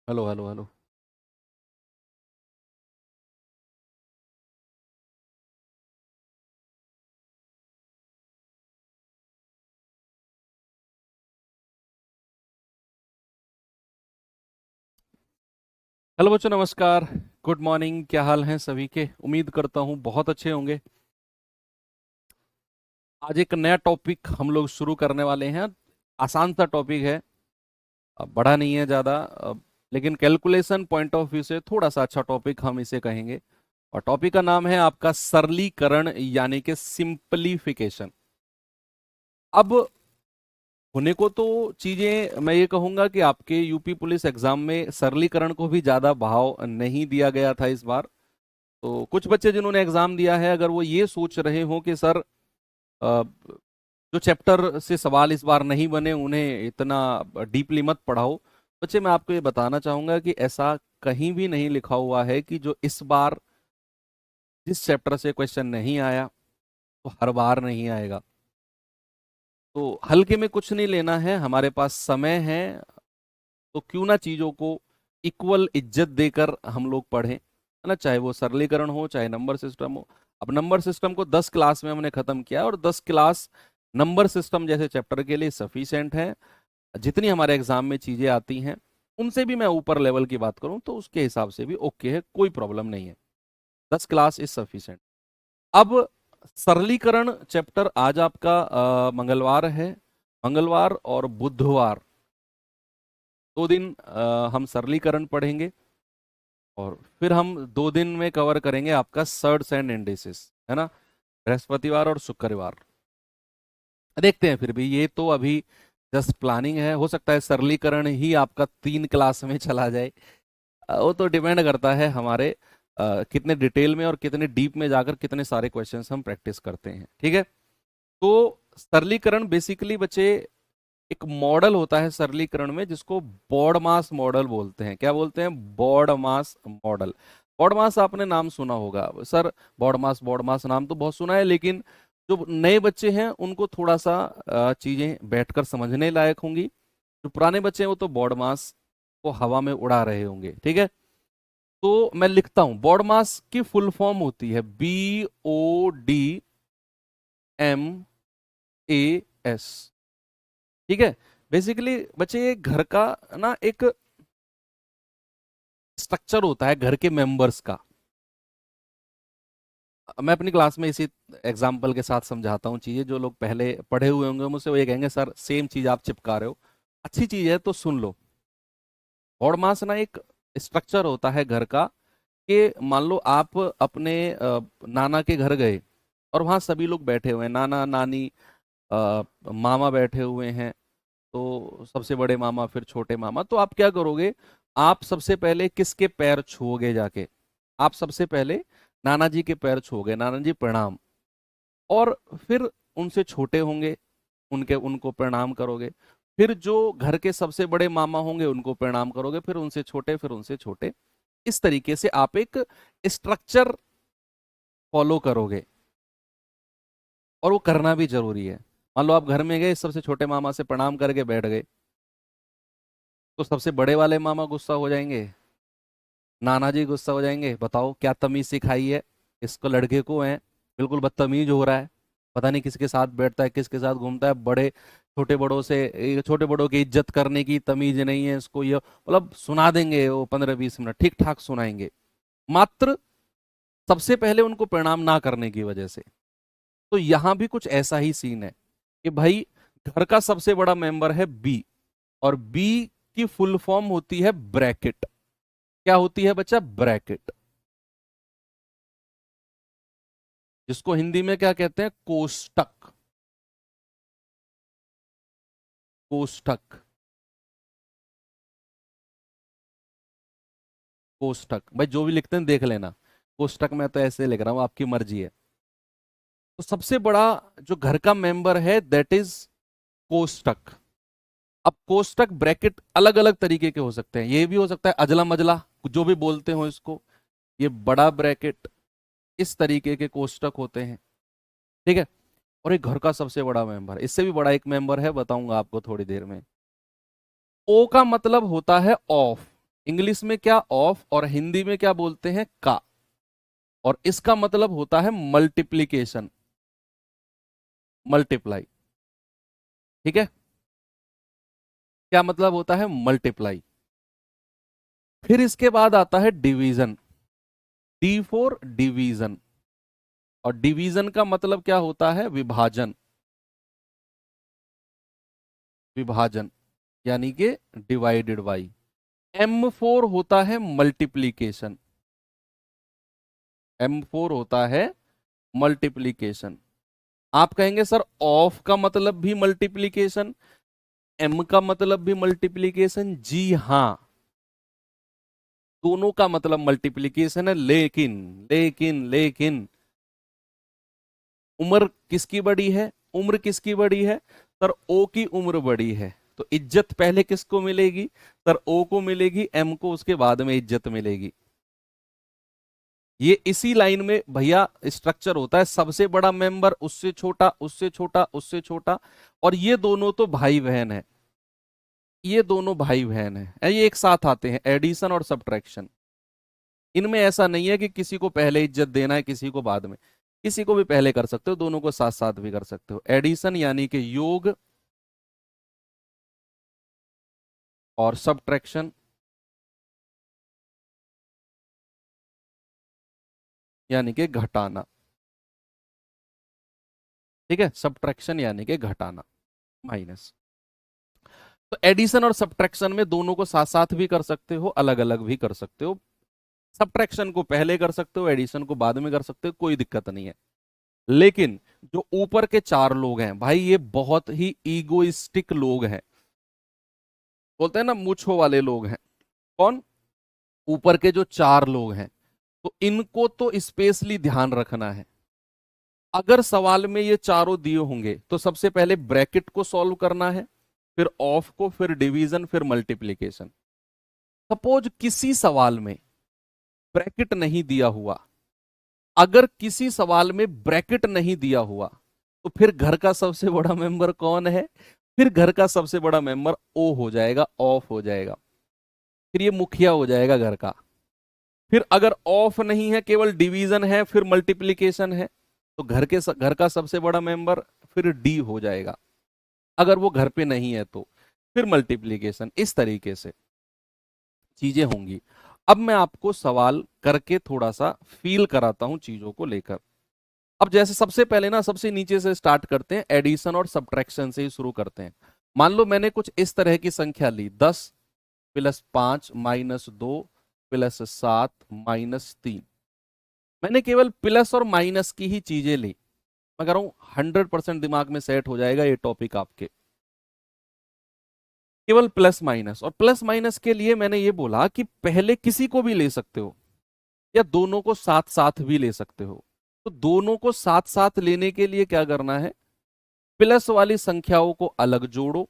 Hello hello hello. Hello बच्चों, नमस्कार। Good morning. क्या हाल है सभी के? उम्मीद करता हूँ बहुत अच्छे होंगे। आज एक नया टॉपिक हम लोग शुरू करने वाले हैं। आसान सा टॉपिक है, बड़ा नहीं है ज़्यादा, लेकिन कैलकुलेशन पॉइंट ऑफ व्यू से थोड़ा सा अच्छा टॉपिक हम इसे कहेंगे। और टॉपिक का नाम है आपका सरलीकरण, यानी कि सिंपलीफिकेशन। अब होने को तो चीजें मैं ये कहूंगा कि आपके यूपी पुलिस एग्जाम में सरलीकरण को भी ज्यादा भाव नहीं दिया गया था इस बार। तो कुछ बच्चे जिन्होंने एग्जाम दिया है, अगर वो ये सोच रहे हो कि सर जो चैप्टर से सवाल इस बार नहीं बने उन्हें इतना डीपली मत पढ़ाओ, बच्चे मैं आपको ये बताना चाहूंगा कि ऐसा कहीं भी नहीं लिखा हुआ है कि जो इस बार जिस चैप्टर से क्वेश्चन नहीं आया तो हर बार नहीं आएगा। तो हल्के में कुछ नहीं लेना है, हमारे पास समय है, तो क्यों ना चीजों को इक्वल इज्जत देकर हम लोग पढ़ें, है ना। चाहे वो सरलीकरण हो, चाहे नंबर सिस्टम हो। अब नंबर सिस्टम को 10 क्लास में हमने खत्म किया, और 10 क्लास नंबर सिस्टम जैसे चैप्टर के लिए सफिशिएंट है। जितनी हमारे एग्जाम में चीजें आती हैं उनसे भी मैं ऊपर लेवल की बात करूं तो उसके हिसाब से भी ओके है, कोई प्रॉब्लम नहीं है। 10 क्लास इज सफिशिएंट। अब सरलीकरण चैप्टर आज आपका मंगलवार है। मंगलवार और बुधवार 2 दिन हम सरलीकरण पढ़ेंगे, और फिर हम 2 दिन में कवर करेंगे आपका सर्ड्स एंड इंडिसेस, है ना। बृहस्पतिवार और शुक्रवार। देखते हैं, फिर भी ये तो अभी जस्ट प्लानिंग है, हो सकता है सरलीकरण ही आपका 3 क्लास में चला जाए। वो तो डिपेंड करता है हमारे कितने डिटेल में और कितने डीप में जाकर कितने सारे क्वेश्चंस हम प्रैक्टिस करते हैं, ठीक है। तो सरलीकरण बेसिकली बच्चे एक मॉडल होता है सरलीकरण में, जिसको बॉड मास मॉडल बोलते हैं। क्या बोलते हैं? बॉड मास मॉडल। बॉड मास आपने नाम सुना होगा सर। बॉड मास नाम तो बहुत सुना है, लेकिन जो नए बच्चे हैं उनको थोड़ा सा चीजें बैठकर समझने लायक होंगी। जो पुराने बच्चे हैं वो तो बॉड मास को हवा में उड़ा रहे होंगे, ठीक है। तो मैं लिखता हूं, बॉड मास की फुल फॉर्म होती है BODMAS, ठीक है। बेसिकली बच्चे ये घर का ना एक स्ट्रक्चर होता है, घर के मेंबर्स का। मैं अपनी क्लास में इसी एग्जाम्पल के साथ समझाता हूँ चीजें। जो लोग पहले पढ़े हुए होंगे मुझसे वो ये कहेंगे सर सेम चीज आप चिपका रहे हो। अच्छी चीज है तो सुन लो। बॉड मास ना एक स्ट्रक्चर होता है घर का, कि मान लो आप अपने नाना के घर गए, और वहां सभी लोग बैठे हुए हैं, नाना नानी, मामा बैठे हुए हैं। तो सबसे बड़े मामा, फिर छोटे मामा। तो आप क्या करोगे? आप सबसे पहले किसके पैर छुओगे जाके? आप सबसे पहले नाना जी के पैर छुओगे, नाना जी प्रणाम। और फिर उनसे छोटे होंगे, उनके उनको प्रणाम करोगे। फिर जो घर के सबसे बड़े मामा होंगे उनको प्रणाम करोगे, फिर उनसे छोटे, फिर उनसे छोटे। इस तरीके से आप एक स्ट्रक्चर फॉलो करोगे, और वो करना भी जरूरी है। मान लो आप घर में गए, सबसे छोटे मामा से प्रणाम करके बैठ गए, तो सबसे बड़े वाले मामा गुस्सा हो जाएंगे, नाना जी गुस्सा हो जाएंगे। बताओ क्या तमीज सिखाई है इसको, लड़के को है, बिल्कुल बदतमीज हो रहा है। पता नहीं किसके साथ बैठता है, किसके साथ घूमता है। बड़े छोटे बड़ों से, ये छोटे बड़ों की इज्जत करने की तमीज नहीं है इसको। ये मतलब सुना देंगे वो 15-20 मिनट ठीक ठाक सुनाएंगे, मात्र सबसे पहले उनको प्रणाम ना करने की वजह से। तो यहां भी कुछ ऐसा ही सीन है कि भाई घर का सबसे बड़ा मेंबर है बी, और बी की फुल फॉर्म होती है ब्रैकेट। क्या होती है बच्चा? ब्रैकेट, जिसको हिंदी में क्या कहते हैं? कोष्टक। कोष्टक, कोष्टक भाई जो भी लिखते हैं देख लेना। कोष्टक में तो ऐसे लिख रहा हूं, आपकी मर्जी है। तो सबसे बड़ा जो घर का मेंबर है दैट इज कोष्टक। अब कोष्टक ब्रैकेट अलग अलग तरीके के हो सकते हैं। ये भी हो सकता है अजला मजला, जो भी बोलते हो इसको। ये बड़ा ब्रैकेट, इस तरीके के कोष्टक होते हैं, ठीक है। और एक घर का सबसे बड़ा मेंबर, इससे भी बड़ा एक मेंबर है, बताऊंगा आपको थोड़ी देर में। ओ का मतलब होता है ऑफ। इंग्लिश में क्या ऑफ और हिंदी में क्या बोलते हैं का, और इसका मतलब होता है मल्टीप्लीकेशन, मल्टीप्लाई। ठीक है, क्या मतलब होता है मल्टीप्लाई। फिर इसके बाद आता है डिवीजन, डी फॉर डिवीजन, और डिवीजन का मतलब क्या होता है विभाजन, विभाजन यानी कि डिवाइडेड बाई। एम फोर होता है मल्टीप्लीकेशन, एम फोर होता है मल्टीप्लीकेशन। आप कहेंगे सर ऑफ का मतलब भी मल्टीप्लीकेशन, एम का मतलब भी मल्टीप्लीकेशन। जी हाँ, दोनों का मतलब मल्टीप्लीकेशन है, लेकिन लेकिन लेकिन उम्र किसकी बड़ी है, उम्र किसकी बड़ी है सर, ओ की उम्र बड़ी है, तो इज्जत पहले किसको मिलेगी सर, ओ को मिलेगी, एम को उसके बाद में इज्जत मिलेगी। ये इसी लाइन में भैया स्ट्रक्चर होता है, सबसे बड़ा मेंबर उससे छोटा उससे छोटा उससे छोटा, और ये दोनों तो भाई बहन है, ये दोनों भाई बहन है, ये एक साथ आते हैं, एडिशन और सब्ट्रैक्शन। इनमें ऐसा नहीं है कि किसी को पहले इज्जत देना है किसी को बाद में, किसी को भी पहले कर सकते हो, दोनों को साथ साथ भी कर सकते हो। एडिशन यानी कि योग, और सब्ट्रैक्शन यानी कि घटाना। ठीक है, सब्ट्रैक्शन यानी कि घटाना, माइनस। तो एडिशन और सब्ट्रैक्शन में दोनों को साथ साथ भी कर सकते हो, अलग अलग भी कर सकते हो। सब्ट्रैक्शन को पहले कर सकते हो, एडिशन को बाद में कर सकते हो, कोई दिक्कत नहीं है। लेकिन जो ऊपर के चार लोग हैं भाई, ये बहुत ही ईगोइस्टिक लोग हैं, बोलते हैं ना मूंछों वाले लोग हैं। कौन, ऊपर के जो चार लोग हैं, तो इनको तो स्पेशली ध्यान रखना है। अगर सवाल में ये चारों दिए होंगे तो सबसे पहले ब्रैकेट को सॉल्व करना है, फिर ऑफ को, फिर डिवीजन, फिर मल्टीप्लीकेशन। सपोज किसी सवाल में ब्रैकेट नहीं दिया हुआ, अगर किसी सवाल में ब्रैकेट नहीं दिया हुआ, तो फिर घर का सबसे बड़ा मेंबर कौन है, फिर घर का सबसे बड़ा मेंबर ओ हो जाएगा, ऑफ हो जाएगा, फिर ये मुखिया हो जाएगा घर का। फिर अगर ऑफ नहीं है, केवल डिवीजन है, फिर मल्टीप्लीकेशन है, तो घर का सबसे बड़ा मेंबर फिर डी हो जाएगा, अगर वो घर पे नहीं है तो फिर मल्टीप्लीकेशन। इस तरीके से चीजें होंगी। अब मैं आपको सवाल करके थोड़ा सा फील कराता हूं चीजों को लेकर। अब जैसे सबसे पहले ना, सबसे नीचे से स्टार्ट करते हैं, एडिशन और सब्ट्रैक्शन से ही शुरू करते हैं। मान लो मैंने कुछ इस तरह की संख्या ली, 10 प्लस 5 माइनस 2 प्लस 7 माइनस 3। मैंने केवल प्लस और माइनस की ही चीजें ली। मैं कह रहा हूं 100% दिमाग में सेट हो जाएगा ये टॉपिक आपके, केवल प्लस माइनस। और प्लस माइनस के लिए मैंने ये बोला कि पहले किसी को भी ले सकते हो, या दोनों को साथ साथ भी ले सकते हो। तो दोनों को साथ साथ लेने के लिए क्या करना है, प्लस वाली संख्याओं को अलग जोड़ो।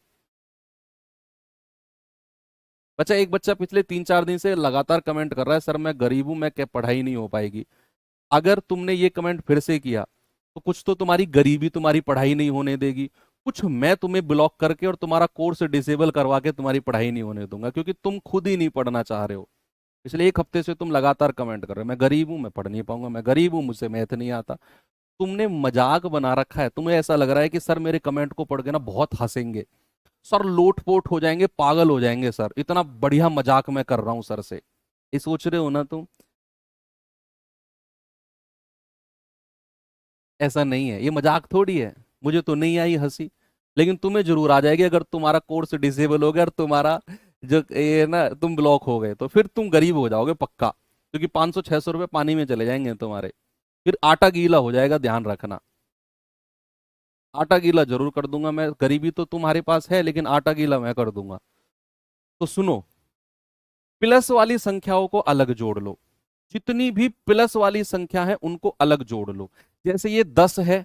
बच्चा, एक बच्चा पिछले 3-4 दिन से लगातार कमेंट कर रहा है, सर मैं गरीब हूं, मैं क्या पढ़ाई नहीं हो पाएगी। अगर तुमने ये कमेंट फिर से किया, तो कुछ तो तुम्हारी गरीबी तुम्हारी पढ़ाई नहीं होने देगी, कुछ मैं तुम्हें ब्लॉक करके और तुम्हारा कोर्स डिसेबल करवा के तुम्हारी पढ़ाई नहीं होने दूंगा, क्योंकि तुम खुद ही नहीं पढ़ना चाह रहे हो। पिछले एक हफ्ते से तुम लगातार कमेंट कर रहे हो, मैं गरीब हूं, मैं पढ़ नहीं पाऊंगा, मैं गरीब हूं, मुझसे मैथ नहीं आता। तुमने मजाक बना रखा है, तुम्हें ऐसा लग रहा है कि सर मेरे कमेंट को पढ़ के ना बहुत हंसेंगे, सर लोटपोट हो जाएंगे, पागल हो जाएंगे, सर इतना बढ़िया मजाक मैं कर रहा हूं सर से, ये सोच रहे हो ना तुम। ऐसा नहीं है, ये मजाक थोड़ी है। मुझे तो नहीं आई हंसी, लेकिन तुम्हें जरूर आ जाएगी अगर तुम्हारा कोर्स डिसेबल हो गया और तुम्हारा जो ये ना तुम ब्लॉक हो गए, तो फिर तुम गरीब हो जाओगे पक्का, क्योंकि 500-600 रुपए पानी में चले जाएंगे तुम्हारे, फिर आटा गीला हो जाएगा, ध्यान रखना। आटा गीला जरूर कर दूंगा मैं, गरीबी तो तुम्हारे पास है लेकिन आटा गीला मैं कर दूंगा। तो सुनो, प्लस वाली संख्याओं को अलग जोड़ लो, जितनी भी प्लस वाली संख्या है उनको अलग जोड़ लो। जैसे ये 10 है,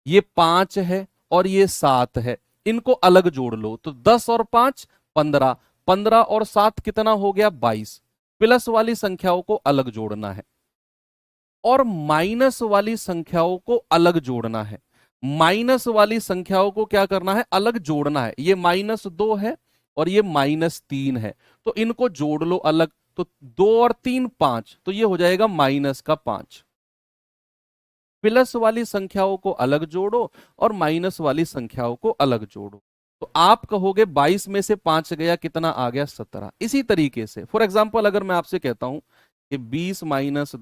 ये 5 है, और ये 7 है, इनको अलग जोड़ लो। तो 10 और 5 15, 15 और 7 कितना हो गया 22। प्लस वाली संख्याओं को अलग जोड़ना है, और माइनस वाली संख्याओं को अलग जोड़ना है। माइनस वाली संख्याओं को क्या करना है, अलग जोड़ना है। ये -2 है, और ये -3 है, तो इनको जोड़ लो अलग। तो 2 और 3 5, तो ये हो जाएगा -5। प्लस वाली संख्याओं को अलग जोड़ो और माइनस वाली संख्याओं को अलग जोड़ो। तो आप कहोगे 22 में से 5 गया, कितना आ गया? 17। इसी तरीके से फॉर एग्जाम्पल अगर मैं आपसे कहता हूं कि 20 -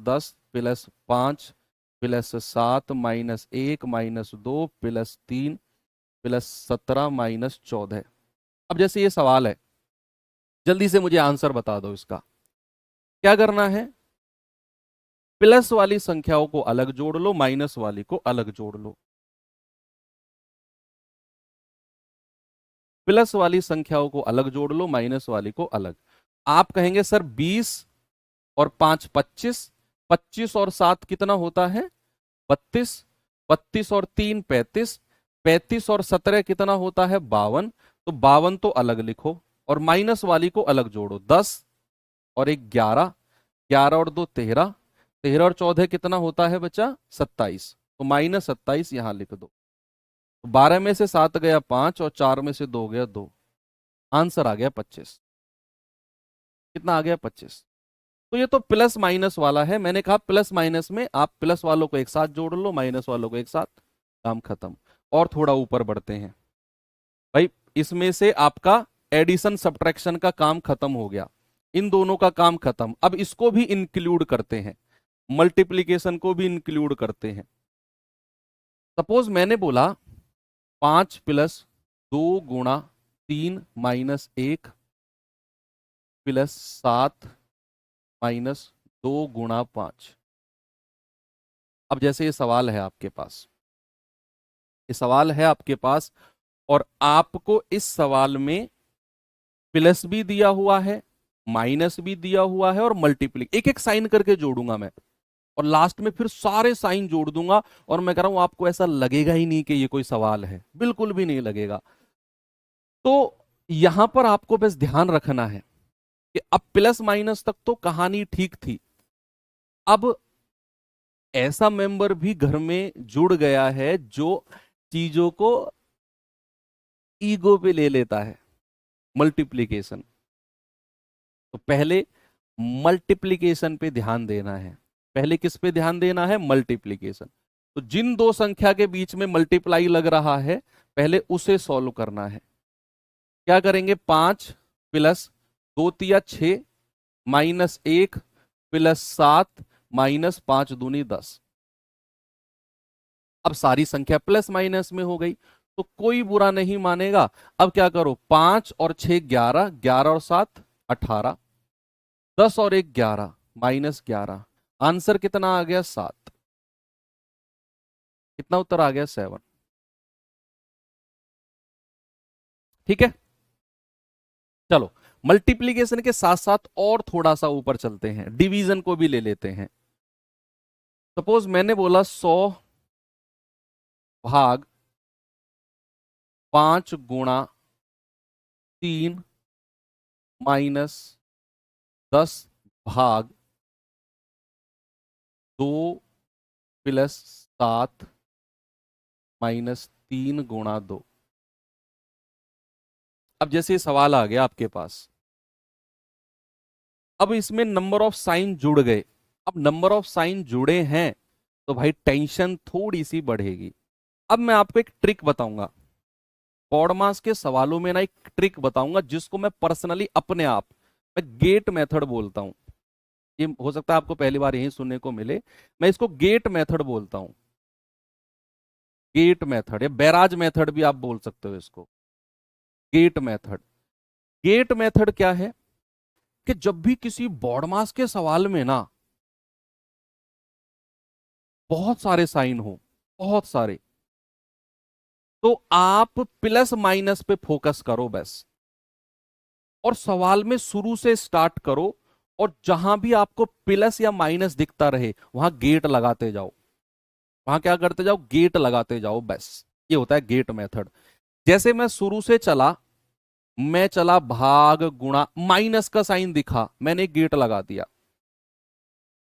10 + 5 + 7 - 1 - 2 + 3 + 17 - 14। अब जैसे ये सवाल है, जल्दी से मुझे आंसर बता दो इसका। क्या करना है? प्लस वाली संख्याओं को अलग जोड़ लो, माइनस वाली को अलग जोड़ लो। प्लस वाली संख्याओं को अलग जोड़ लो, माइनस वाली को अलग। आप कहेंगे सर 20 और 5 25, 25 और 7 कितना होता है? 32, 32 और 3 35, 35 और 17 कितना होता है? 52। तो 52 तो अलग लिखो और माइनस वाली को अलग जोड़ो। 10 और 1 11, 11 और 2 13, 13 और 14 कितना होता है बच्चा? 27। तो -27 यहां लिख दो। तो 12 में से 7 गया 5 और 4 में से 2 गया 2। आंसर आ गया 25। कितना आ गया? 25। तो ये तो प्लस माइनस वाला है। मैंने कहा प्लस माइनस में आप प्लस वालों को एक साथ जोड़ लो, माइनस वालों को एक साथ, काम खत्म। और थोड़ा ऊपर बढ़ते हैं भाई। इसमें से आपका एडिशन सब्ट्रैक्शन का काम खत्म हो गया, इन दोनों का काम खत्म। अब इसको भी इंक्लूड करते हैं, मल्टीप्लीकेशन को भी इंक्लूड करते हैं। सपोज मैंने बोला 5 + 2 × 3 - 1 + 7 - 2 × 5। अब जैसे ये सवाल है आपके पास, ये सवाल है आपके पास, और आपको इस सवाल में प्लस भी दिया हुआ है, माइनस भी दिया हुआ है, और मल्टीप्ली एक एक साइन करके जोड़ूंगा मैं, और लास्ट में फिर सारे साइन जोड़ दूंगा। और मैं कह रहा हूं आपको ऐसा लगेगा ही नहीं कि ये कोई सवाल है, बिल्कुल भी नहीं लगेगा। तो यहां पर आपको बस ध्यान रखना है कि अब प्लस माइनस तक तो कहानी ठीक थी। अब ऐसा मेंबर भी घर में जुड़ गया है जो चीजों को ईगो पे ले लेता है, मल्टीप्लीकेशन। तो पहले मल्टीप्लीकेशन पे ध्यान देना है। पहले किस पे ध्यान देना है? मल्टीप्लीकेशन। तो जिन दो संख्या के बीच में मल्टीप्लाई लग रहा है, पहले उसे सॉल्व करना है। क्या करेंगे? 5 + 2 × 6 -1 + 7 -5 दूनी 10। अब सारी संख्या प्लस माइनस में हो गई, तो कोई बुरा नहीं मानेगा। अब क्या करो? 5 और 6 11, 11 और 7 18, 10 और 1 11, -11। आंसर कितना आ गया? 7। कितना उत्तर आ गया? 7। ठीक है, चलो मल्टीप्लीकेशन के साथ साथ और थोड़ा सा ऊपर चलते हैं, डिवीजन को भी ले लेते हैं। सपोज मैंने बोला 100 भाग 5 × 3 -10 भाग 2 + 7 -3 × 2। अब जैसे सवाल आ गया आपके पास, अब इसमें नंबर ऑफ साइन जुड़ गए। अब नंबर ऑफ साइन जुड़े हैं तो भाई टेंशन थोड़ी सी बढ़ेगी। अब मैं आपको एक ट्रिक बताऊंगा, पॉडमास के सवालों में ना एक ट्रिक बताऊंगा जिसको मैं पर्सनली अपने आप, मैं गेट मेथड बोलता हूं। ये हो सकता है आपको पहली बार यही सुनने को मिले, मैं इसको गेट मेथड बोलता हूं। गेट मेथड या बैराज मेथड भी आप बोल सकते हो इसको। गेट मेथड, गेट मेथड क्या है कि जब भी किसी बॉडमास के सवाल में ना बहुत सारे साइन हो, बहुत सारे, तो आप प्लस माइनस पे फोकस करो बस, और सवाल में शुरू से स्टार्ट करो, और जहां भी आपको प्लस या माइनस दिखता रहे वहां गेट लगाते जाओ। वहां क्या करते जाओ? गेट लगाते जाओ बस। ये होता है गेट मेथड। जैसे मैं शुरू से चला, मैं चला भाग गुणा, माइनस का साइन दिखा, मैंने गेट लगा दिया।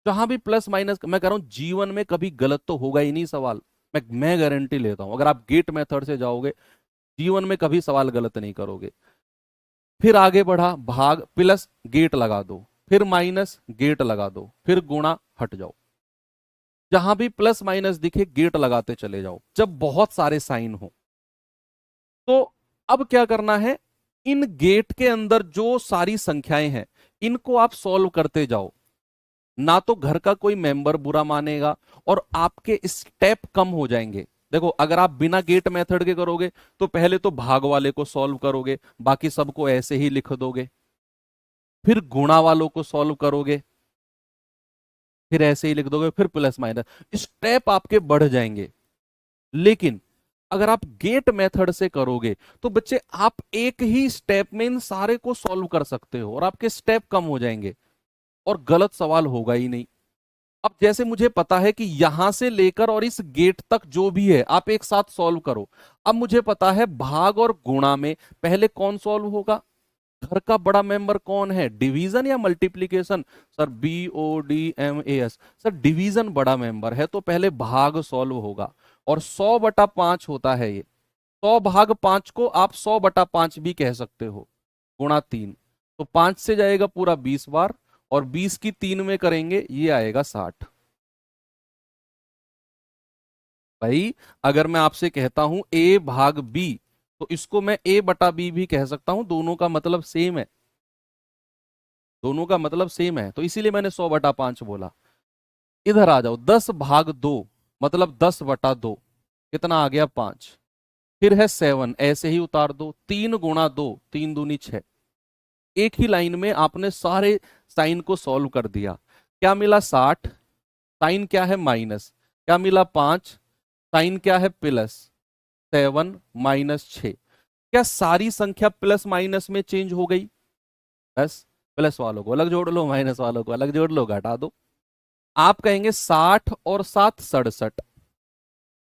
जहां भी प्लस माइनस, मैं कह रहा हूं जीवन में कभी गलत तो होगा ही नहीं सवाल। मैं गारंटी लेता हूं, अगर आप गेट मेथड से जाओगे जीवन में कभी सवाल गलत नहीं करोगे। फिर आगे बढ़ा, भाग प्लस गेट लगा दो, फिर माइनस गेट लगा दो, फिर गुणा, हट जाओ। जहां भी प्लस माइनस दिखे गेट लगाते चले जाओ जब बहुत सारे साइन हो। तो अब क्या करना है, इन गेट के अंदर जो सारी संख्याएं हैं इनको आप सॉल्व करते जाओ। ना तो घर का कोई मेंबर बुरा मानेगा और आपके स्टेप कम हो जाएंगे। देखो, अगर आप बिना गेट मेथड के करोगे तो पहले तो भाग वाले को सॉल्व करोगे, बाकी सबको ऐसे ही लिख दोगे, फिर गुणा वालों को सॉल्व करोगे, फिर ऐसे ही लिख दोगे, फिर प्लस माइनस, स्टेप आपके बढ़ जाएंगे। लेकिन अगर आप गेट मेथड से करोगे तो बच्चे आप एक ही स्टेप में इन सारे को सॉल्व कर सकते हो और आपके स्टेप कम हो जाएंगे और गलत सवाल होगा ही नहीं। अब जैसे मुझे पता है कि यहां से लेकर और इस गेट तक जो भी है आप एक साथ सॉल्व करो। अब मुझे पता है भाग और गुणा में पहले कौन सॉल्व होगा, घर का बड़ा मेंबर कौन है, डिवीजन या multiplication. Sir BODMAS, sir division बड़ा मेंबर है तो पहले भाग सॉल्व होगा। और 100/5 होता है ये, 100/5 को आप 100/5 भी कह सकते हो, गुणा 3। तो 5 से जाएगा पूरा 20 बार और 20 की 3 में करेंगे, ये आएगा 60। भाई अगर मैं आपसे कहता हूं A/B तो इसको मैं A/B भी कह सकता हूं, दोनों का मतलब सेम है, दोनों का मतलब सेम है, तो इसीलिए मैंने 100/5 बोला। इधर आ जाओ, 10/2 मतलब 10/2, कितना आ गया 5। फिर है 7, ऐसे ही उतार दो, 3 × 2, 3×2 = 6। एक ही लाइन में आपने सारे साइन को सॉल्व कर दिया। क्या मिला 60, साइन क्या है माइनस, क्या मिला 5, साइन क्या है प्लस, 7 - 6। क्या सारी संख्या प्लस माइनस में चेंज हो गई? बस प्लस वालों को अलग जोड़ लो, माइनस वालों को अलग जोड़ लो, घटा दो। आप कहेंगे 60 और 7 67,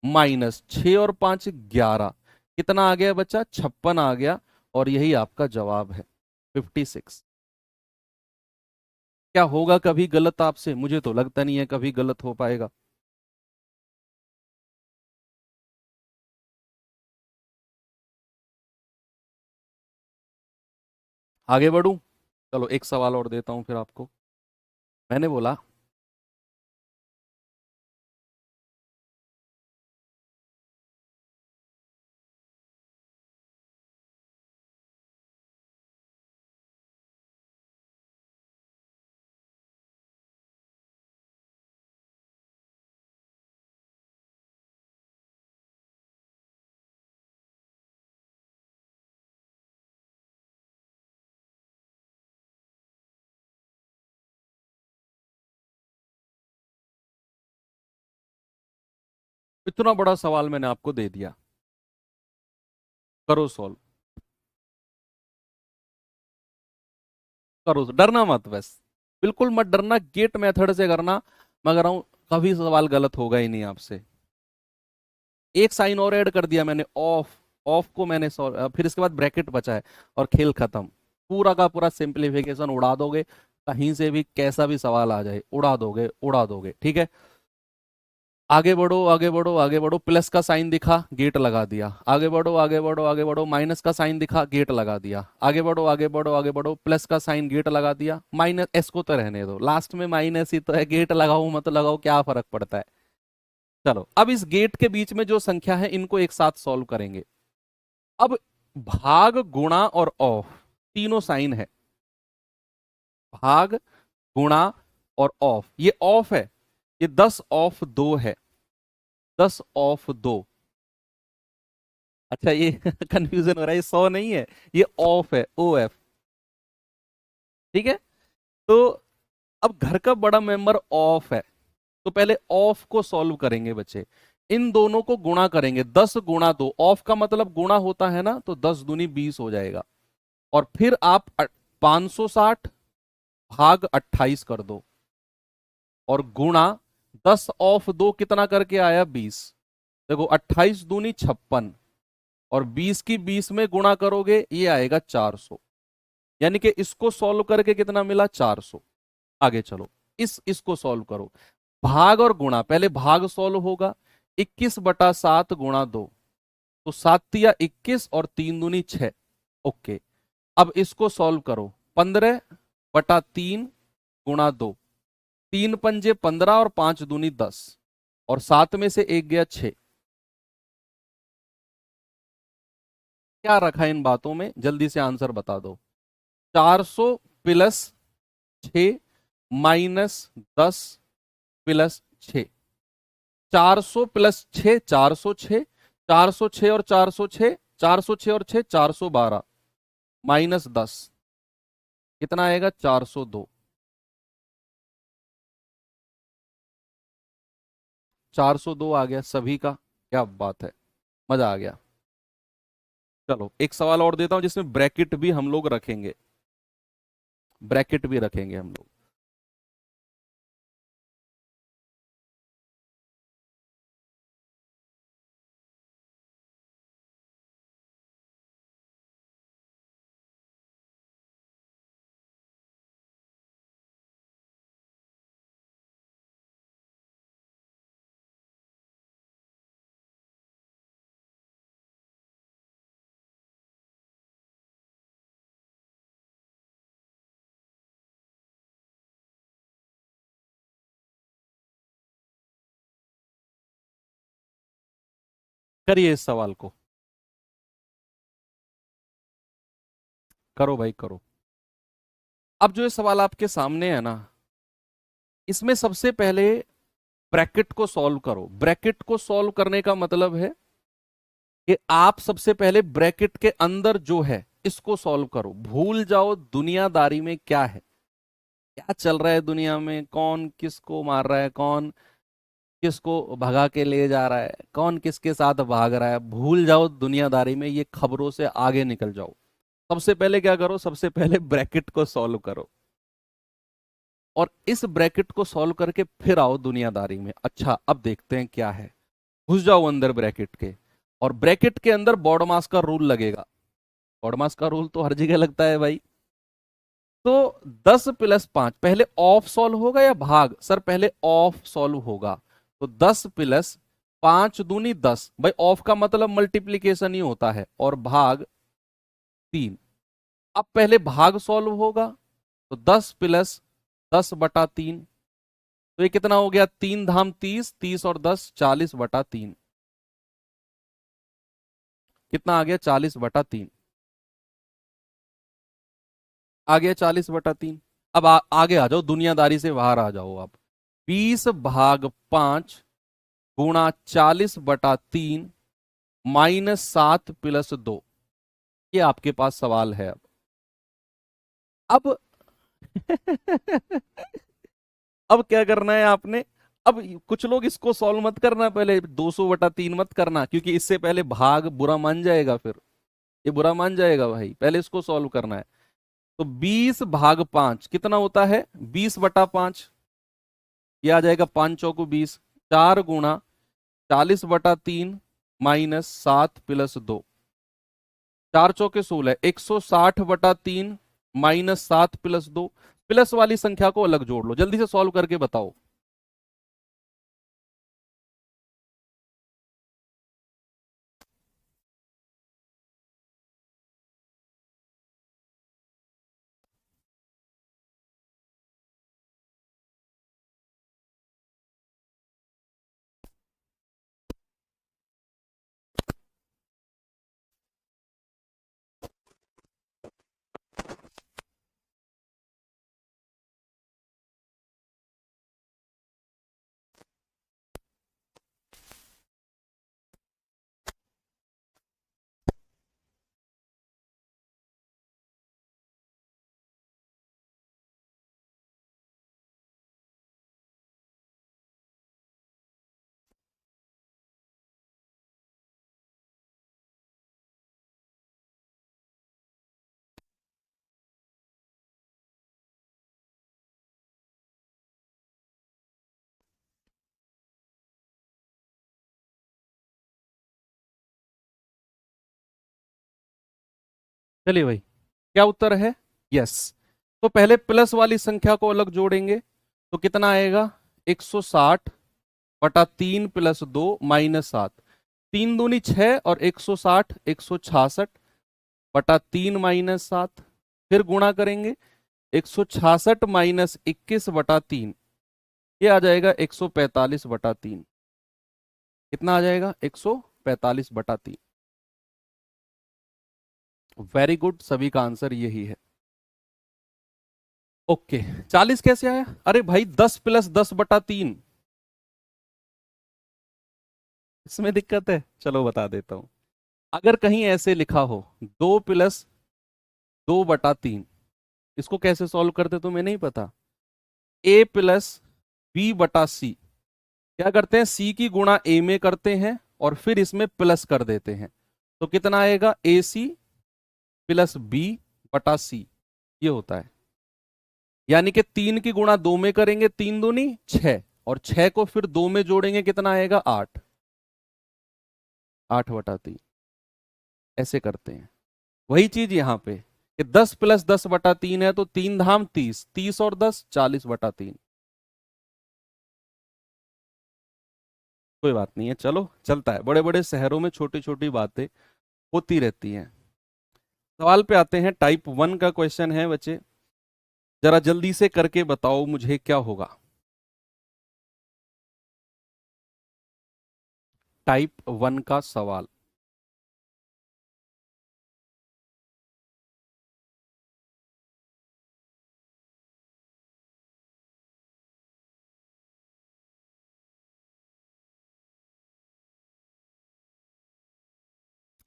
-6 और 5 11, कितना आ गया बच्चा 56 आ गया। और यही आपका जवाब है 56। क्या होगा कभी गलत आपसे? मुझे तो लगता नहीं है कभी गलत हो पाएगा। आगे बढ़ूं? चलो एक सवाल और देता हूं फिर आपको। मैंने बोला इतना बड़ा सवाल मैंने आपको दे दिया, करो सॉल्व, करो, डरना मत बस, बिल्कुल मत डरना, गेट मेथड से करना। मैं कह रहा हूं कभी सवाल गलत होगा ही नहीं आपसे। एक साइन और ऐड कर दिया मैंने, ऑफ, ऑफ को मैंने फिर इसके बाद ब्रैकेट बचा है और खेल खत्म। पूरा का पूरा सिंप्लीफिकेशन उड़ा दोगे, कहीं से भी कैसा भी सवाल आ जाए उड़ा दोगे, उड़ा दोगे, ठीक है। आगे बढ़ो, आगे बढ़ो, आगे बढ़ो, प्लस का साइन दिखा गेट लगा दिया, आगे बढ़ो, आगे बढ़ो, आगे बढ़ो, माइनस का साइन दिखा गेट लगा दिया, आगे बढ़ो, आगे बढ़ो, आगे बढ़ो, प्लस का साइन गेट लगा दिया, माइनस, एस को तो रहने दो, लास्ट में माइनस ही तो है, गेट लगाओ मत लगाओ क्या फर्क पड़ता है। चलो अब इस गेट के बीच में जो संख्या है इनको एक साथ सॉल्व करेंगे। अब भाग, गुणा और ऑफ तीनों साइन है, भाग, गुणा और ऑफ, ये ऑफ है, ये 10/2 है, 10/2। अच्छा ये कंफ्यूजन हो रहा है, ये 100 नहीं है, ये ऑफ है, OF, ठीक है। तो अब घर का बड़ा मेंबर ऑफ है, तो पहले ऑफ को सॉल्व करेंगे बच्चे। इन दोनों को गुणा करेंगे, 10 × 2, ऑफ का मतलब गुणा होता है ना, तो 10×2 = 20 हो जाएगा। और फिर आप 560 भाग 28 कर दो और गुणा 10/2 कितना करके आया 20। देखो 28×2 = 56 और 20 की 20 में गुणा करोगे ये आएगा 400। यानी कि इसको सॉल्व करके कितना मिला 400। आगे चलो, इसको सॉल्व करो, भाग और गुणा, पहले भाग सॉल्व होगा, 21/7 × 2, तो 7 × 21 और 3×2 = 6। ओके, अब इसको सॉल्व करो। 15/3 × 2, 3×5 = 15 और 5×2 = 10, और 7 में से 1 गया 6। क्या रखा इन बातों में, जल्दी से आंसर बता दो। 400 + 6 - 10 + 6। 400 + 6 406, 406 और 406, 406 और 6 412, -10 कितना आएगा? 402। 402 आ गया सभी का। क्या बात है, मजा आ गया। चलो एक सवाल और देता हूं जिसमें ब्रैकेट भी हम लोग रखेंगे, ब्रैकेट भी रखेंगे हम लोग। करिए इस सवाल को, करो भाई करो। अब जो ये सवाल आपके सामने है ना, इसमें सबसे पहले ब्रैकेट को सॉल्व करो। ब्रैकेट को सॉल्व करने का मतलब है कि आप सबसे पहले ब्रैकेट के अंदर जो है इसको सॉल्व करो। भूल जाओ दुनियादारी में क्या है, क्या चल रहा है दुनिया में, कौन किसको मार रहा है, कौन किसको भगा के ले जा रहा है, कौन किसके साथ भाग रहा है। भूल जाओ दुनियादारी में, ये खबरों से आगे निकल जाओ। सबसे पहले क्या करो, सबसे पहले ब्रैकेट को सॉल्व करो, और इस ब्रैकेट को सॉल्व करके फिर आओ दुनियादारी में। अच्छा अब देखते हैं क्या है। घुस जाओ अंदर ब्रैकेट के, और ब्रैकेट के अंदर बॉडमास का रूल लगेगा। बॉडमास का रूल तो हर जगह लगता है भाई। तो 10 + 5 पहले ऑफ सॉल्व होगा या भाग? सर पहले ऑफ सॉल्व होगा। तो 10 + 5×2 = 10। भाई ऑफ का मतलब मल्टीप्लीकेशन ही होता है, और भाग 3। अब पहले भाग सॉल्व होगा, तो 10 + 10/3। तो ये कितना हो गया? 3×30, 30 और 10 40/3। कितना आ गया? 40/3 आ गया। 40/3। अब आगे आ जाओ, दुनियादारी से बाहर आ जाओ आप। 20/5 × 40/3 -7 + 2। ये आपके पास सवाल है। अब अब क्या करना है आपने? अब कुछ लोग इसको सॉल्व मत करना, पहले 200/3 मत करना, क्योंकि इससे पहले भाग बुरा मान जाएगा, फिर ये बुरा मान जाएगा भाई। पहले इसको सॉल्व करना है। तो 20/5 कितना होता है? 20/5। ये आ जाएगा 5 चौको 20। 4 × 40/3 -7 + 2। 4 चौके 16, 160/3 -7 + 2। प्लस वाली संख्या को अलग जोड़ लो, जल्दी से सॉल्व करके बताओ। चलिए भाई, क्या उत्तर है? यस। तो पहले प्लस वाली संख्या को अलग जोड़ेंगे, तो कितना आएगा? 160/3 + 2 -7। 3 दूनी 6, और 160 166/3 -7। फिर गुणा करेंगे 166 माइनस 21/3, ये आ जाएगा 145/3। कितना आ जाएगा? 145/3। वेरी गुड, सभी का आंसर यही है। ओके, 40 कैसे आया? अरे भाई 10 + 10/3, इसमें दिक्कत है? चलो बता देता हूं। अगर कहीं ऐसे लिखा हो 2 + 2/3, इसको कैसे सॉल्व करते तुम्हें नहीं पता? A + B/C। क्या करते हैं? सी की गुणा ए में करते हैं और फिर इसमें प्लस कर देते हैं, तो कितना आएगा? AC + B/C, ये होता है। यानी कि 3 की गुणा 2 में करेंगे, 3 दूनी 6, और 6 को फिर 2 में जोड़ेंगे, कितना आएगा? 8। 8/3 ऐसे करते हैं। वही चीज यहाँ पे कि 10 + 10/3 है, तो 3 धाम 30, 30 और 10 40/3। कोई बात नहीं है, चलो चलता है, बड़े बड़े शहरों में छोटी छोटी बातें होती रहती हैं। सवाल पे आते हैं। टाइप 1 का क्वेश्चन है बच्चे, जरा जल्दी से करके बताओ मुझे क्या होगा। टाइप 1 का सवाल।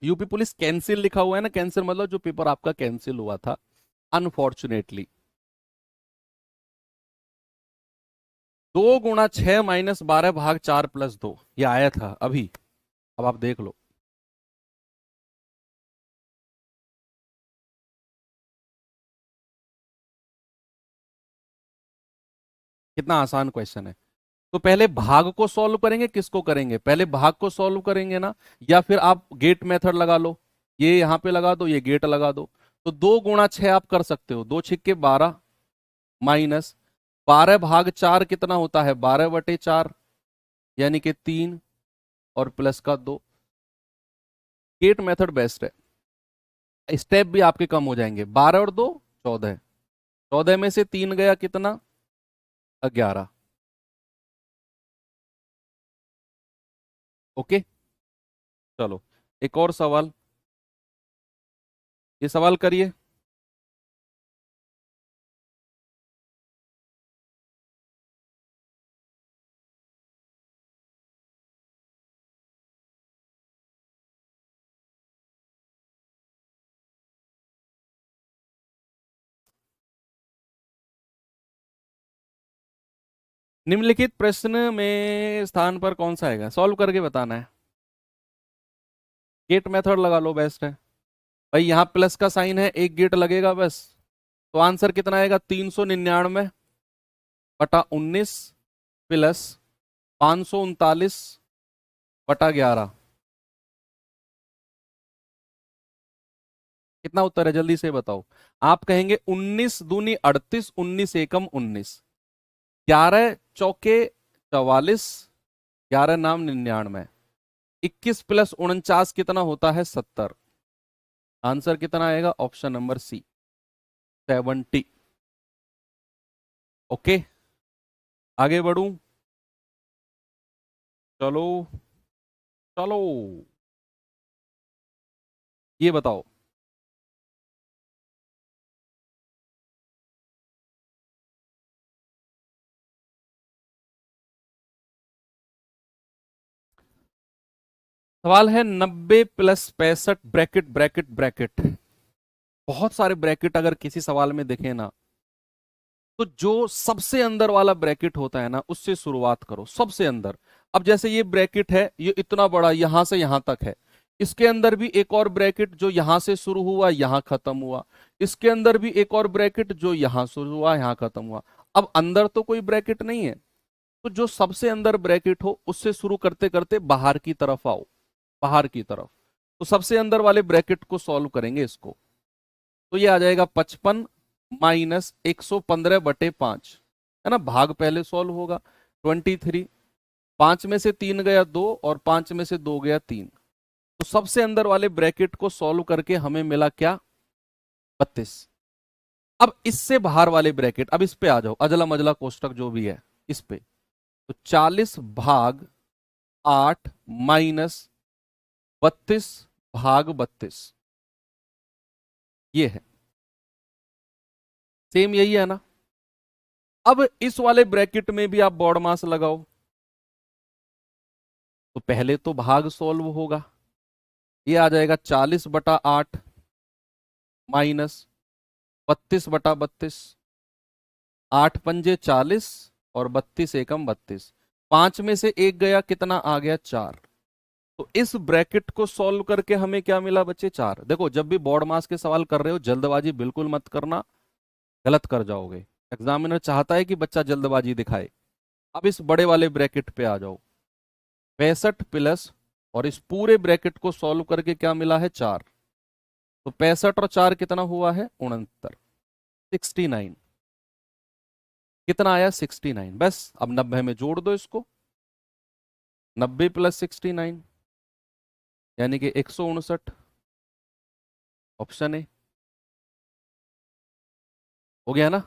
यूपी पुलिस कैंसिल लिखा हुआ है ना, कैंसिल मतलब जो पेपर आपका कैंसिल हुआ था अनफॉर्चुनेटली। 2 × 6 - 12/4 + 2, ये आया था अभी, अब आप देख लो। कितना आसान क्वेश्चन है। तो पहले भाग को सॉल्व करेंगे, किसको करेंगे? पहले भाग को सॉल्व करेंगे ना, या फिर आप गेट मेथड लगा लो, ये यहां पे लगा दो, ये गेट लगा दो। तो 2 × 6 आप कर सकते हो, 2 × 6 = 12 माइनस 12/4 कितना होता है? 12/4, यानी कि 3 और प्लस का 2। गेट मेथड बेस्ट है, स्टेप भी आपके कम हो जाएंगे। 12 और 2 14, 14 में से 3 गया, कितना? 11। ओके, चलो एक और सवाल, ये सवाल करिए। निम्नलिखित प्रश्न में स्थान पर कौन सा आएगा? सॉल्व करके बताना है। गेट मेथड लगा लो, बेस्ट है भाई। यहाँ प्लस का साइन है, एक गेट लगेगा बस। तो आंसर कितना आएगा? 399/19 प्लस 539/11। कितना उत्तर है? जल्दी से बताओ। आप कहेंगे 19 दूनी 38, 19 एकम 19, 11 चौके 44, 11 नाम 99, 21 + 49 कितना होता है? 70। आंसर कितना आएगा? Option number C, 70। ओके, आगे बढ़ूं? चलो चलो, ये बताओ। सवाल है 90 + 65 ब्रैकेट ब्रैकेट ब्रैकेट। बहुत सारे ब्रैकेट अगर किसी सवाल में दिखे ना, तो जो सबसे अंदर वाला ब्रैकेट होता है ना, उससे शुरुआत करो, सबसे अंदर। अब जैसे ये ब्रैकेट है, ये इतना बड़ा, यहां से यहां तक है। इसके अंदर भी एक और ब्रैकेट जो यहां से शुरू हुआ यहां खत्म हुआ। इसके अंदर भी एक और ब्रैकेट जो यहां शुरू हुआ यहां खत्म हुआ। अब अंदर तो कोई ब्रैकेट नहीं है, तो जो सबसे अंदर ब्रैकेट हो उससे शुरू करते करते बाहर की तरफ आओ, बाहर की तरफ। तो सबसे अंदर वाले ब्रैकेट को सॉल्व करेंगे इसको, तो ये आ जाएगा 55 माइनस 115/5, है ना। भाग पहले सॉल्व होगा। 23, 5 में से 3 गया 2, और 5 में से 2 गया 3। तो सबसे अंदर वाले ब्रैकेट को सॉल्व करके हमें मिला क्या? 32। अब इससे बाहर वाले ब्रैकेट, अब इस पे आ जाओ, अजला मजला कोष्टक जो भी है इस पे, तो 40/8 माइनस 32/32, ये है, सेम यही है ना। अब इस वाले ब्रैकेट में भी आप बॉड मास लगाओ, तो पहले तो भाग सॉल्व होगा, ये आ जाएगा 40/8 माइनस 32/32, 8×5 = 40 और 32×1 = 32, 5 में से एक गया, कितना आ गया 4। तो इस ब्रैकेट को सॉल्व करके हमें क्या मिला बच्चे, 4। देखो जब भी बॉड मास के सवाल कर रहे हो जल्दबाजी बिल्कुल मत करना, गलत कर जाओगे। एग्जामिनर चाहता है कि बच्चा जल्दबाजी दिखाए। अब इस बड़े वाले ब्रैकेट पे आ जाओ, 65 प्लस, और इस पूरे ब्रैकेट को सॉल्व करके क्या मिला है, 4। तो 65 और 4 कितना हुआ है, 69, 69, कितना आया 69। बस अब 90 में जोड़ दो इसको, 90 + 69 यानी कि 159, ऑप्शन ए। हो गया ना,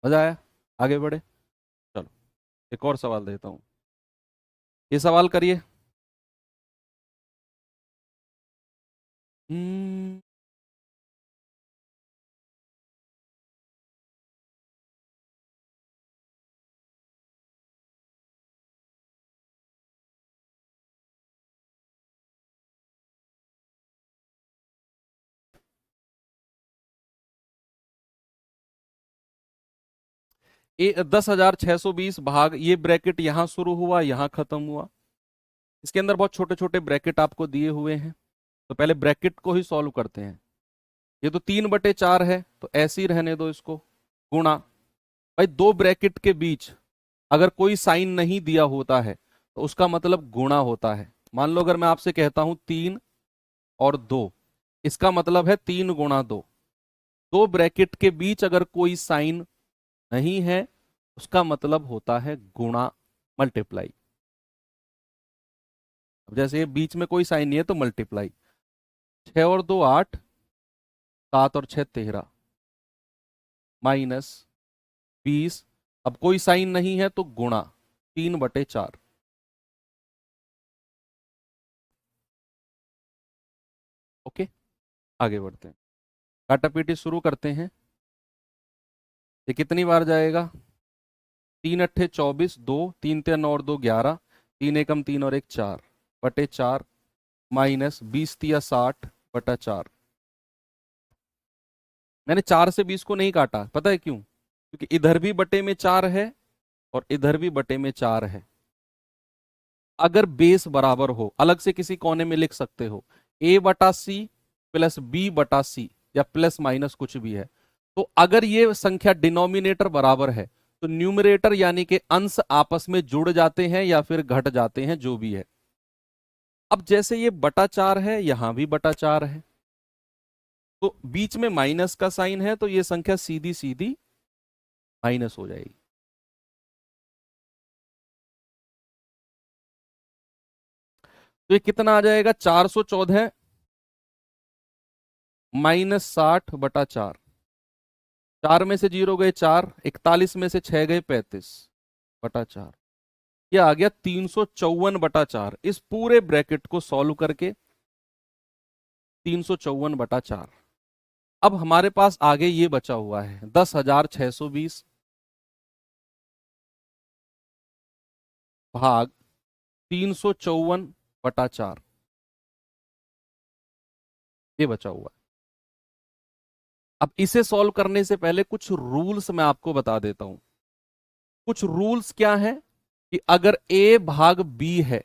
मजा आया, आगे बढ़े। चलो एक और सवाल देता हूं, ये सवाल करिए। हम्म ये 10,620 भाग, ये ब्रैकेट यहां शुरू हुआ यहां खत्म हुआ, इसके अंदर बहुत छोटे छोटे ब्रैकेट आपको दिए हुए हैं, तो पहले ब्रैकेट को ही सॉल्व करते हैं। ये तो 3/4 है, तो ऐसे ही रहने दो इसको, गुणा, भाई दो ब्रैकेट के बीच अगर कोई साइन नहीं दिया होता है तो उसका मतलब गुणा होता है। मान लो अगर मैं आपसे कहता हूं 3 और 2, इसका मतलब है 3 × 2। दो ब्रैकेट के बीच अगर कोई साइन नहीं है उसका मतलब होता है गुणा, मल्टीप्लाई। अब जैसे ये बीच में कोई साइन नहीं है तो मल्टीप्लाई, 6 और 2 8, 7 और 6 13, माइनस 20, अब कोई साइन नहीं है तो गुणा, 3/4। ओके, आगे बढ़ते हैं, काटा पीटी शुरू करते हैं। ये कितनी बार जाएगा, 3 × 8 = 24, 2 3 × 9 और 2 11, 3 × 1 = 3 और 1 = 4/4, माइनस 20×3 = 60/4। मैंने 4 से 20 को नहीं काटा, पता है क्यों, क्योंकि इधर भी बटे में 4 है और इधर भी बटे में 4 है। अगर बेस बराबर हो, अलग से किसी कोने में लिख सकते हो, A/C प्लस B/C, या प्लस माइनस कुछ भी है, तो अगर ये संख्या डिनोमिनेटर बराबर है तो न्यूमरेटर यानी कि अंश आपस में जुड़ जाते हैं या फिर घट जाते हैं, जो भी है। अब जैसे ये बटा 4 है, यहां भी बटा 4 है, तो बीच में माइनस का साइन है, तो ये संख्या सीधी सीधी माइनस हो जाएगी। तो ये कितना आ जाएगा, 414 माइनस 60/4, 4 में से 0 गए 4, 41 में से 6 गए 35/4, ये आ गया 354/4। इस पूरे ब्रैकेट को सॉल्व करके 354/4। अब हमारे पास आगे ये बचा हुआ है 10,620 भाग 354/4, ये बचा हुआ है। अब इसे सॉल्व करने से पहले कुछ रूल्स मैं आपको बता देता हूं। कुछ रूल्स क्या है कि अगर A भाग B है,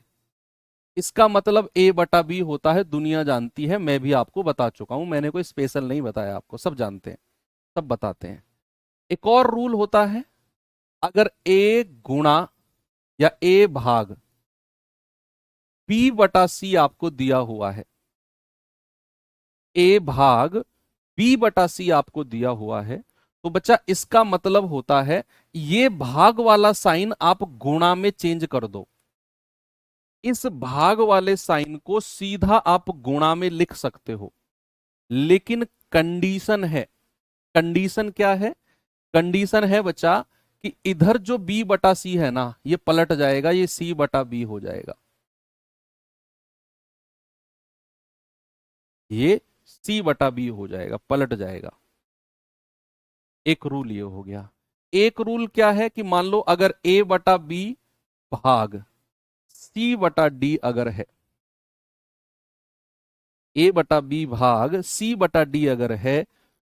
इसका मतलब A/B होता है, दुनिया जानती है, मैं भी आपको बता चुका हूं, मैंने कोई स्पेशल नहीं बताया, आपको सब जानते हैं, सब बताते हैं। एक और रूल होता है, अगर A गुणा या A भाग B/C आपको दिया हुआ है, A भाग B/C आपको दिया हुआ है, तो बच्चा इसका मतलब होता है ये भाग वाला साइन आप गुणा में चेंज कर दो, इस भाग वाले साइन को सीधा आप गुणा में लिख सकते हो, लेकिन कंडीशन है, कंडीशन क्या है? कंडीशन है बच्चा कि इधर जो b बटा सी है ना, ये पलट जाएगा, ये c बटा b हो जाएगा, ये c बटा b हो जाएगा, पलट जाएगा। एक रूल ये हो गया। एक रूल क्या है कि मान लो अगर a बटा b भाग c बटा d अगर है, a बटा b भाग c बटा d अगर है,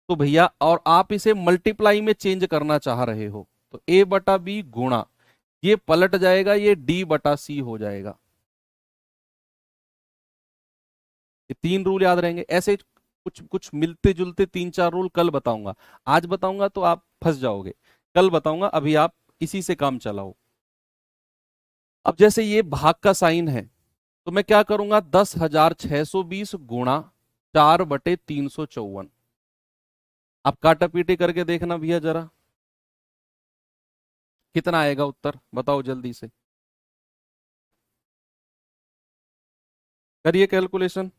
तो भैया और आप इसे मल्टीप्लाई में चेंज करना चाह रहे हो, तो a बटा b गुणा, ये पलट जाएगा, ये d बटा c हो जाएगा। ये तीन रूल याद रहेंगे। ऐसे कुछ कुछ मिलते जुलते तीन चार रूल कल बताऊंगा, आज बताऊंगा तो आप फंस जाओगे, कल बताऊंगा, अभी आप इसी से काम चलाओ। अब जैसे ये भाग का साइन है, तो मैं क्या करूंगा, 10,620 गुणा 4/354। आप काटा पीटी करके देखना भैया जरा, कितना आएगा उत्तर, बताओ जल्दी से, करिए कैलकुलेशन।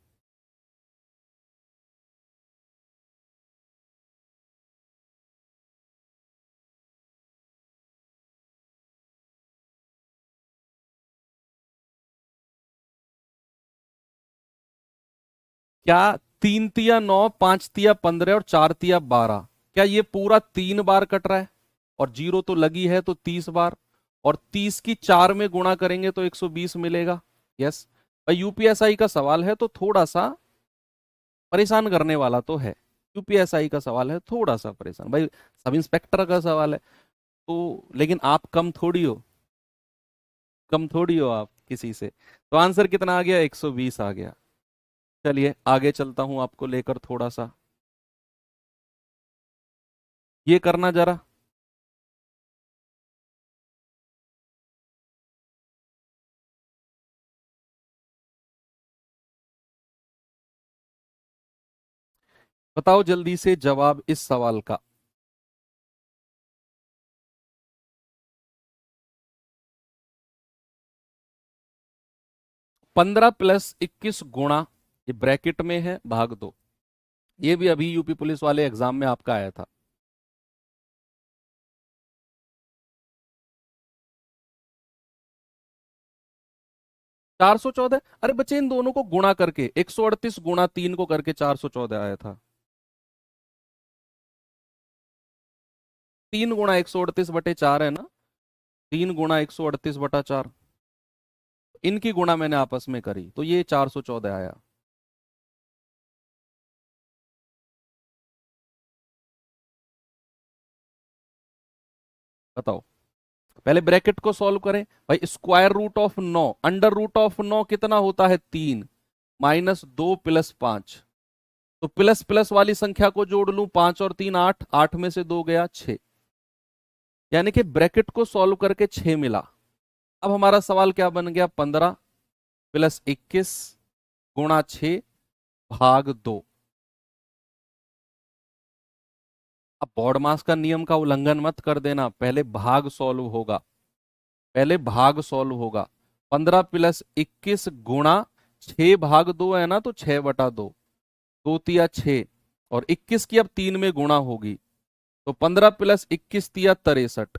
क्या 3 तिया 9, 5 तिया 15 और 4 तिया 12, क्या ये पूरा 3 बार कट रहा है? और जीरो तो लगी है तो 30 बार, और 30 की 4 में गुणा करेंगे तो 120 मिलेगा। यस भाई, यूपीएसआई का सवाल है तो थोड़ा सा परेशान करने वाला तो है। यूपीएसआई का सवाल है थोड़ा सा परेशान भाई, सब इंस्पेक्टर का सवाल है तो, लेकिन आप कम थोड़ी हो, कम थोड़ी हो आप किसी से। तो आंसर कितना आ गया, 120 आ गया। चलिए आगे चलता हूं आपको लेकर थोड़ा सा, ये करना जरा। बताओ जल्दी से जवाब इस सवाल का। 15+21 गुणा, ये ब्रैकेट में है, भाग दो, ये भी अभी यूपी पुलिस वाले एग्जाम में आपका आया था। 414, अरे बच्चे इन दोनों को गुणा करके, 138 गुणा 3 को करके 414 आया था। 3 गुणा 138/4 है ना, 3 गुणा 138/4, इनकी गुणा मैंने आपस में करी तो ये 414 आया। बताओ, पहले ब्रैकेट को सॉल्व करें भाई। Square root of 9, under root of 9 कितना होता है, 3, -2 + 5, तो प्लस प्लस वाली संख्या को जोड़ लूं, 5 और 3 8, 8 में से 2 गया 6, यानी कि ब्रैकेट को सॉल्व करके 6 मिला। अब हमारा सवाल क्या बन गया, 15+21 गुणा 6 भाग 2। अब बॉड मास का नियम का उल्लंघन मत कर देना, पहले भाग सॉल्व होगा, पहले भाग सॉल्व होगा। 15+21 गुणा 6 भाग 2 है ना, तो 6/2, 2 तिया 6, और 21 की अब 3 में गुणा होगी, तो 15+21 तिया 63,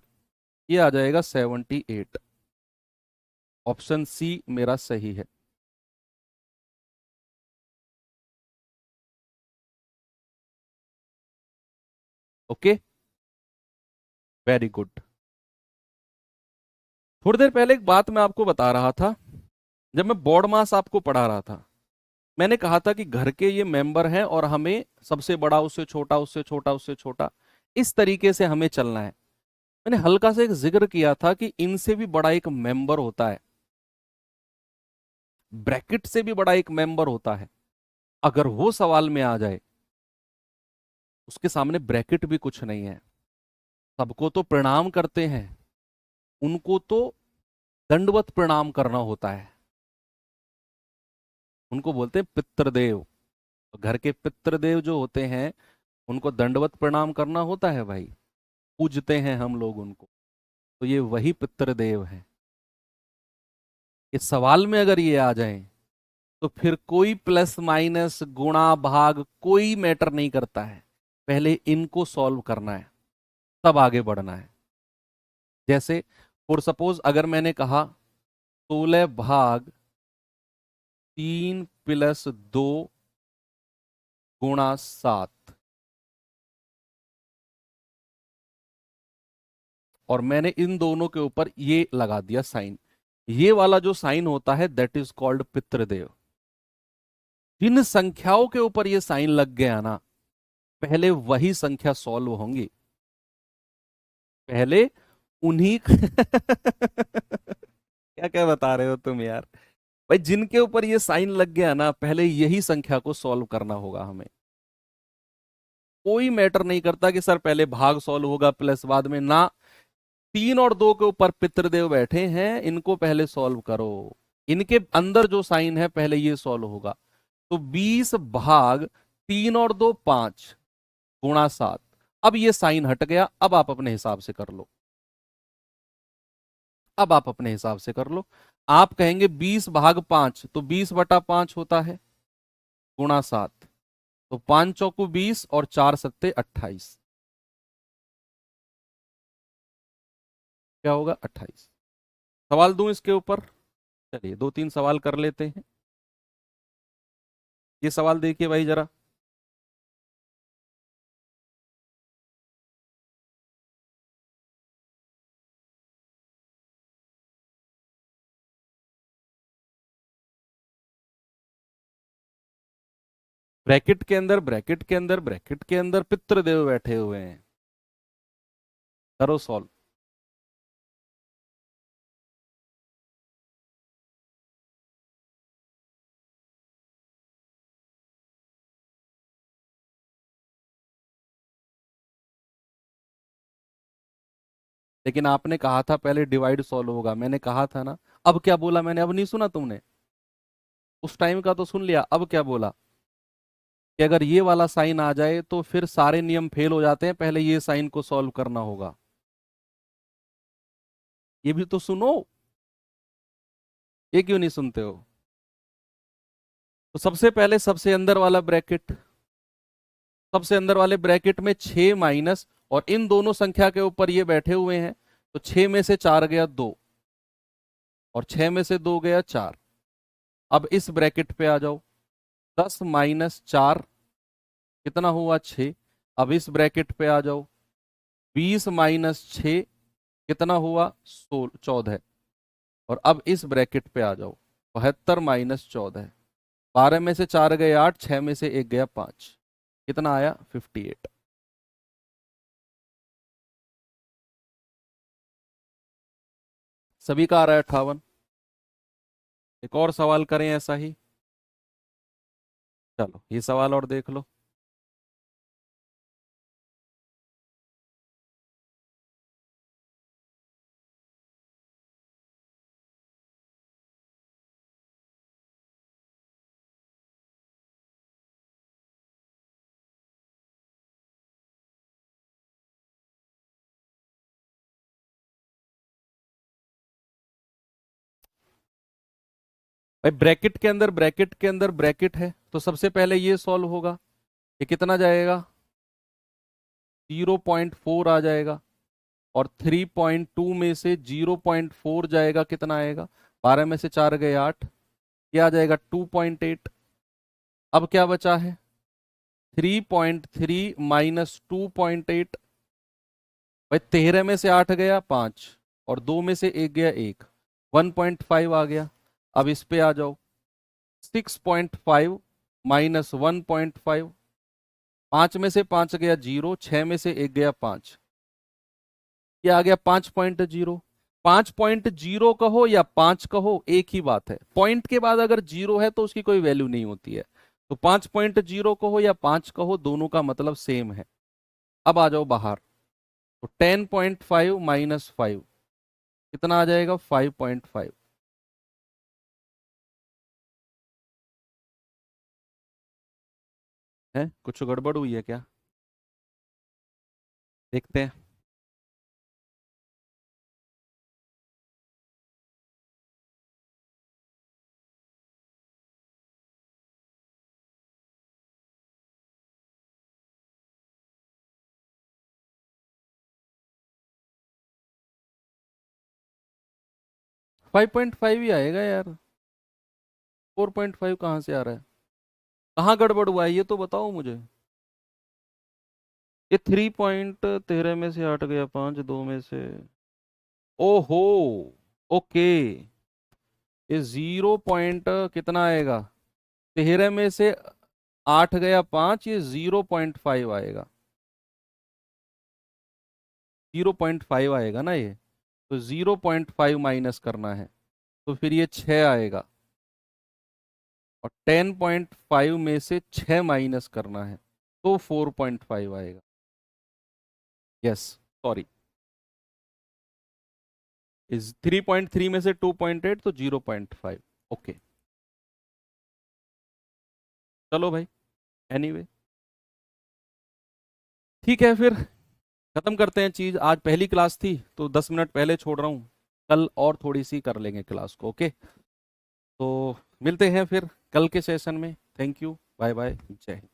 ये आ जाएगा 78। ऑप्शन सी मेरा सही है। Okay, very good. थोड़ी देर पहले एक बात मैं आपको बता रहा था, जब मैं बॉड मास आपको पढ़ा रहा था, मैंने कहा था कि घर के ये मेंबर हैं और हमें सबसे बड़ा उससे छोटा, उससे छोटा, उससे छोटा, इस तरीके से हमें चलना है। मैंने हल्का सा एक जिक्र किया था कि इनसे भी बड़ा एक मेंबर होता है, ब्रैकेट से भी बड़ा एक मेंबर होता है। अगर वो सवाल में आ जाए, उसके सामने ब्रैकेट भी कुछ नहीं है, सबको तो प्रणाम करते हैं, उनको तो दंडवत प्रणाम करना होता है, उनको बोलते हैं पितृदेव। तो घर के पितृदेव जो होते हैं, उनको दंडवत प्रणाम करना होता है भाई, पूजते हैं हम लोग उनको, तो ये वही पितृदेव हैं। इस सवाल में अगर ये आ जाए, तो फिर कोई प्लस माइनस गुणा भाग कोई मैटर नहीं करता है, पहले इनको सॉल्व करना है, तब आगे बढ़ना है। जैसे फॉर सपोज अगर मैंने कहा 16 + 2 × 7, और मैंने इन दोनों के ऊपर ये लगा दिया साइन। ये वाला जो साइन होता है दैट इज कॉल्ड पितृदेव। जिन संख्याओं के ऊपर ये साइन लग गया ना, पहले वही संख्या सॉल्व होंगी, पहले उन्हीं क्या क्या बता रहे हो तुम यार। भाई जिनके ऊपर ये साइन लग गया ना, पहले यही संख्या को सॉल्व करना होगा हमें। कोई मैटर नहीं करता कि सर पहले भाग सॉल्व होगा प्लस बाद में ना। 3 और 2 के ऊपर पितृदेव बैठे हैं, इनको पहले सॉल्व करो। इनके अंदर जो साइन है पहले ये सॉल्व होगा। तो 20 भाग 3 और 2 5 × 7। अब ये साइन हट गया, अब आप अपने हिसाब से कर लो। अब आप अपने हिसाब से कर लो। आप कहेंगे 20 भाग 5, तो 20/5 होता है, × 7। तो 5 × 4 = 20 और 4 × 7 = 28। क्या होगा? 28। सवाल दूं इसके ऊपर? चलिए 2-3 सवाल कर लेते हैं। ये सवाल देखिए भाई जरा। ब्रैकेट के अंदर, ब्रैकेट के अंदर, ब्रैकेट के अंदर पितृदेव बैठे हुए हैं। करो सॉल्व। लेकिन आपने कहा था पहले डिवाइड सॉल्व होगा, मैंने कहा था ना। अब क्या बोला मैंने? अब नहीं सुना तुमने? उस टाइम का तो सुन लिया, अब क्या बोला? कि अगर ये वाला साइन आ जाए तो फिर सारे नियम फेल हो जाते हैं, पहले ये साइन को सॉल्व करना होगा। ये भी तो सुनो। ये क्यों नहीं सुनते हो? तो सबसे पहले सबसे अंदर वाला ब्रैकेट, सबसे अंदर वाले ब्रैकेट में 6 माइनस, और इन दोनों संख्या के ऊपर ये बैठे हुए हैं, तो 6 में से 4 गया 2, और 6 में से 2 गया 4। अब इस ब्रैकेट पे आ जाओ। 10 - 4 कितना हुआ? 6। अब इस ब्रैकेट पे आ जाओ। 20 - 6 कितना हुआ? 14। और अब इस ब्रैकेट पे आ जाओ। 72 - 14। 12 में से 4 गए 8, 6 में से 1 गया 5। कितना आया? 58। सभी का आ रहा है 58। एक और सवाल करें ऐसा ही। चलो ये सवाल और देख लो। भाई ब्रैकेट के अंदर, ब्रैकेट के अंदर ब्रैकेट है, तो सबसे पहले ये सॉल्व होगा। ये कितना जाएगा? 0.4 आ जाएगा। और 3.2 में से 0.4 जाएगा, कितना आएगा? 12 में से 4 गए 8, ये आ जाएगा 2.8। अब क्या बचा है? 3.3 माइनस 2.8। भाई 13 में से 8 गया 5, और 2 में से 1 गया 1, 1.5 आ गया। अब इस पे आ जाओ। 6.5 माइनस 1.5, 5 में से 5 गया 0, 6 में से 1 गया 5, ये आ गया 5.0। 5.0 कहो या 5 कहो, एक ही बात है। पॉइंट के बाद अगर 0 है तो उसकी कोई वैल्यू नहीं होती है। तो 5.0 कहो या 5 कहो, दोनों का मतलब सेम है। अब आ जाओ बाहर। तो 10.5 माइनस 5 कितना आ जाएगा? 5.5। है कुछ गड़बड़ हुई है क्या? देखते हैं। 5.5 ही आएगा यार, 4.5 कहाँ से आ रहा है? कहाँ गड़बड़ हुआ है ये तो बताओ मुझे। ये 3.13 में से 8 गया, 5 2 में से, ओहो, ओके। ये 0 कितना आएगा, 13 में से 8 गया 5, ये 0.5 आएगा, 0.5 आएगा ना ये। तो 0.5 माइनस करना है, तो फिर ये 6 आएगा, और 10.5 में से 6 माइनस करना है, तो 4.5 आएगा। यस, सॉरी, इस 3.3 में से 2.8, तो 0.5। ओके, चलो भाई, एनीवे ठीक है, फिर खत्म करते हैं चीज। आज पहली क्लास थी तो 10 मिनट पहले छोड़ रहा हूँ, कल और थोड़ी सी कर लेंगे क्लास को। ओके, तो मिलते हैं फिर कल के सेशन में। थैंक यू, बाय बाय, जय हिंद।